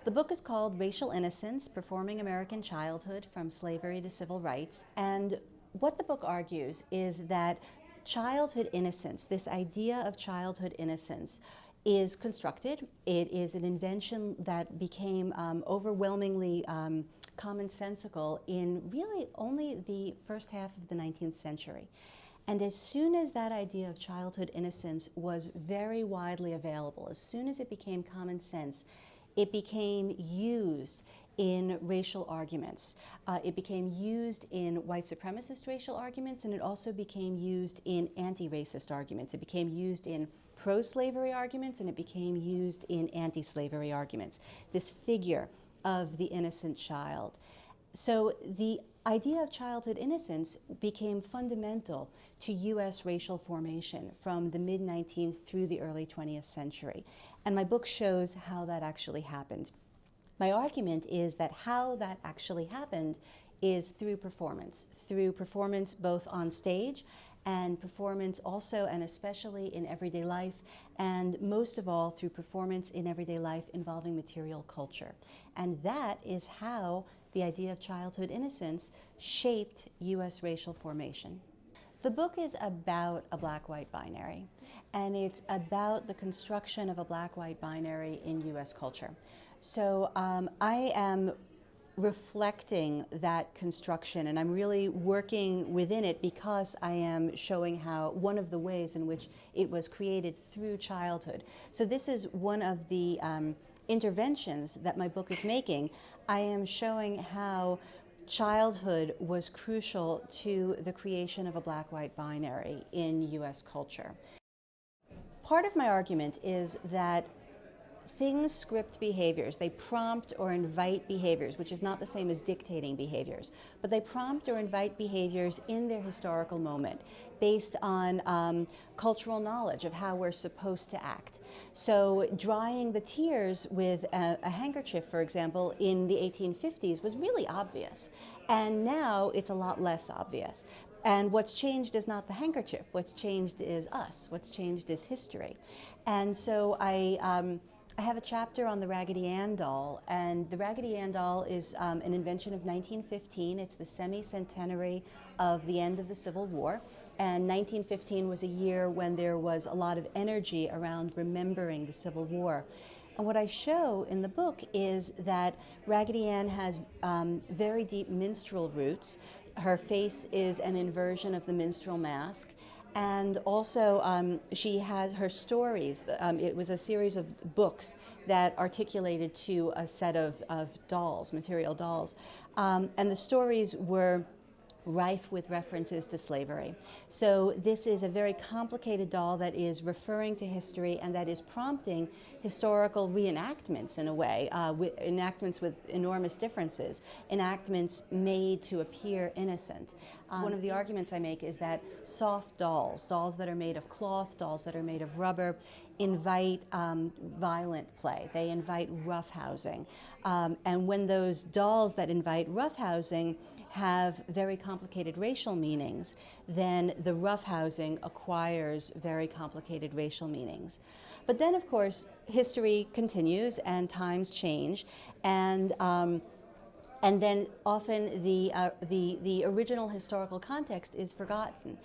The book is called Racial Innocence, Performing American Childhood from Slavery to Civil Rights. And what the book argues is that childhood innocence, this idea of childhood innocence, is constructed. It is an invention that became overwhelmingly commonsensical in really only the first half of the 19th century. And as soon as that idea of childhood innocence was very widely available, as soon as it became common sense, it became used in racial arguments. It became used in white supremacist racial arguments, and it also became used in anti-racist arguments. It became used in pro-slavery arguments, and it became used in anti-slavery arguments. This figure of the innocent child. So the idea of childhood innocence became fundamental to U.S. racial formation from the mid-19th through the early 20th century. And my book shows how that actually happened. My argument is that how that actually happened is through performance both on stage and performance also and especially in everyday life, and most of all through performance in everyday life involving material culture. And that is how the idea of childhood innocence shaped U.S. racial formation. The book is about a black-white binary, and it's about the construction of a black-white binary in U.S. culture. So I am reflecting that construction, and I'm really working within it because I am showing how one of the ways in which it was created through childhood. So this is one of the interventions that my book is making. I am showing how childhood was crucial to the creation of a black-white binary in U.S. culture. Part of my argument is that things script behaviors. They prompt or invite behaviors, which is not the same as dictating behaviors, but they prompt or invite behaviors in their historical moment based on cultural knowledge of how we're supposed to act. So drying the tears with a handkerchief, for example, in the 1850s was really obvious, and now it's a lot less obvious. And what's changed is not the handkerchief. What's changed is us. What's changed is history. And so I have a chapter on the Raggedy Ann doll, and the Raggedy Ann doll is an invention of 1915. It's the semi-centenary of the end of the Civil War, and 1915 was a year when there was a lot of energy around remembering the Civil War. And what I show in the book is that Raggedy Ann has very deep minstrel roots. Her face is an inversion of the minstrel mask. And also, she has her stories. It was a series of books that articulated to a set of dolls, material dolls. And the stories were rife with references to slavery. So this is a very complicated doll that is referring to history and that is prompting historical reenactments in a way, enactments with enormous differences, enactments made to appear innocent. One of the arguments I make is that soft dolls, dolls that are made of cloth, dolls that are made of rubber, invite violent play. They invite roughhousing. And when those dolls that invite roughhousing have very complicated racial meanings, then the roughhousing acquires very complicated racial meanings. But then, of course, history continues and times change, and then often the original historical context is forgotten.